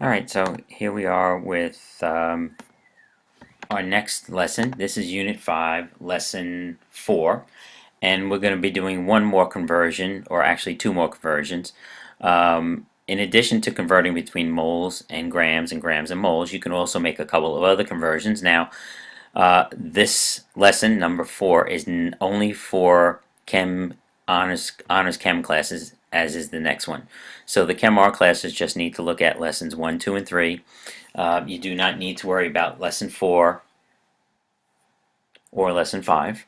Alright, so here we are with our next lesson. This is Unit 5, Lesson 4, and we're going to be doing one more conversion, or actually two more conversions. In addition to converting between moles and grams and moles, you can also make a couple of other conversions. Now, this lesson, number 4, is only for Chem honors Chem classes, as is the next one. So the Chem R classes just need to look at lessons 1, 2, and 3. You do not need to worry about lesson 4 or lesson 5.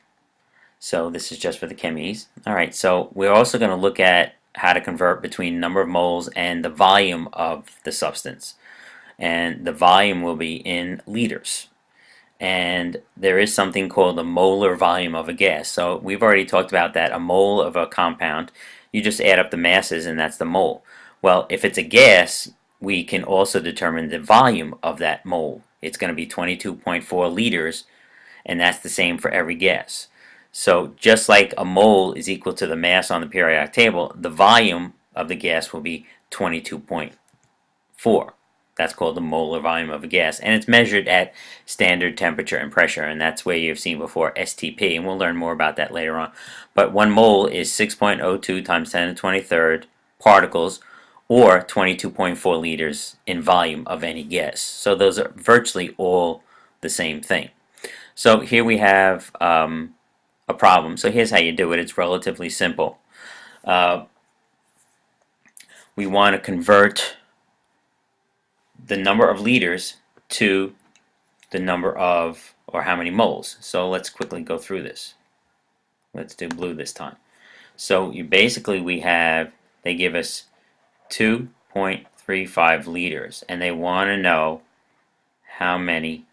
So this is just for the chemies. Alright, so we're also going to look at how to convert between number of moles and the volume of the substance. And the volume will be in liters. And there is something called the molar volume of a gas. So we've already talked about that. A mole of a compound, you just add up the masses and that's the mole. Well, if it's a gas, we can also determine the volume of that mole. It's going to be 22.4 liters, and that's the same for every gas. So just like a mole is equal to the mass on the periodic table, the volume of the gas will be 22.4. That's called the molar volume of a gas, and it's measured at standard temperature and pressure, and that's where you've seen before STP, and we'll learn more about that later on. But 1 mole is 6.02 times 10 to the 23rd particles, or 22.4 liters in volume of any gas. So those are virtually all the same thing. So here we have a problem. So here's how you do it. It's relatively simple. We want to convert the number of liters to the number of, or how many moles. So let's quickly go through this. Let's do blue this time. So we have, they give us 2.35 liters, and they want to know how many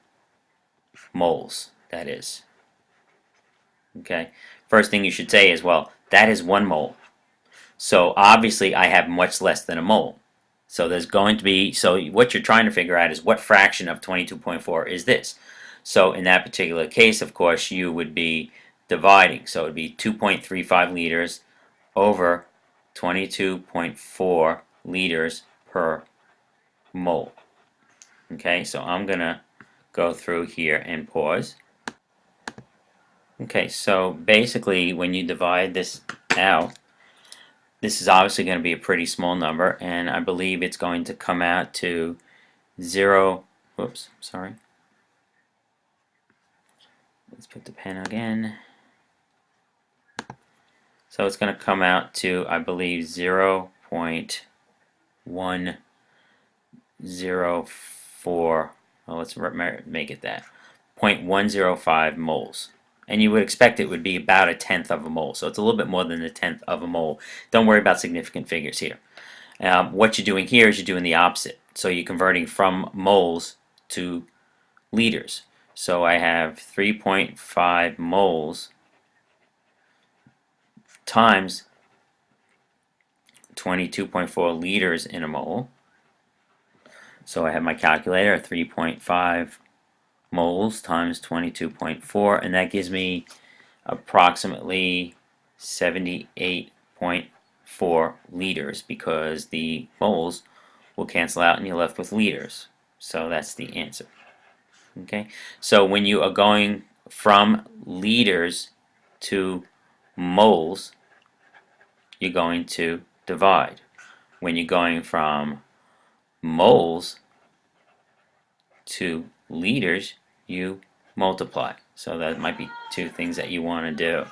moles that is. Okay, first thing you should say is, well, that is 1 mole. So obviously I have much less than a mole. So there's going to be, so what you're trying to figure out is what fraction of 22.4 is this. So in that particular case, of course, you would be dividing. So it would be 2.35 liters over 22.4 liters per mole. Okay, so I'm going to go through here and pause. Okay, so basically when you divide this out, this is obviously going to be a pretty small number, and I believe it's going to come out to 0, whoops, sorry. Let's put the pen again. So it's going to come out to, I believe, 0.104, well, let's make it that, 0.105 moles. And you would expect it would be about 1/10 of a mole. So it's a little bit more than 1/10 of a mole. Don't worry about significant figures here. What you're doing here is you're doing the opposite. So you're converting from moles to liters. So I have 3.5 moles times 22.4 liters in a mole. So I have my calculator, 3.5 moles times 22.4, and that gives me approximately 78.4 liters, because the moles will cancel out and you're left with liters. So that's the answer. Okay, so when you are going from liters to moles, you're going to divide. When you're going from moles to liters, you multiply. So that might be two things that you want to do.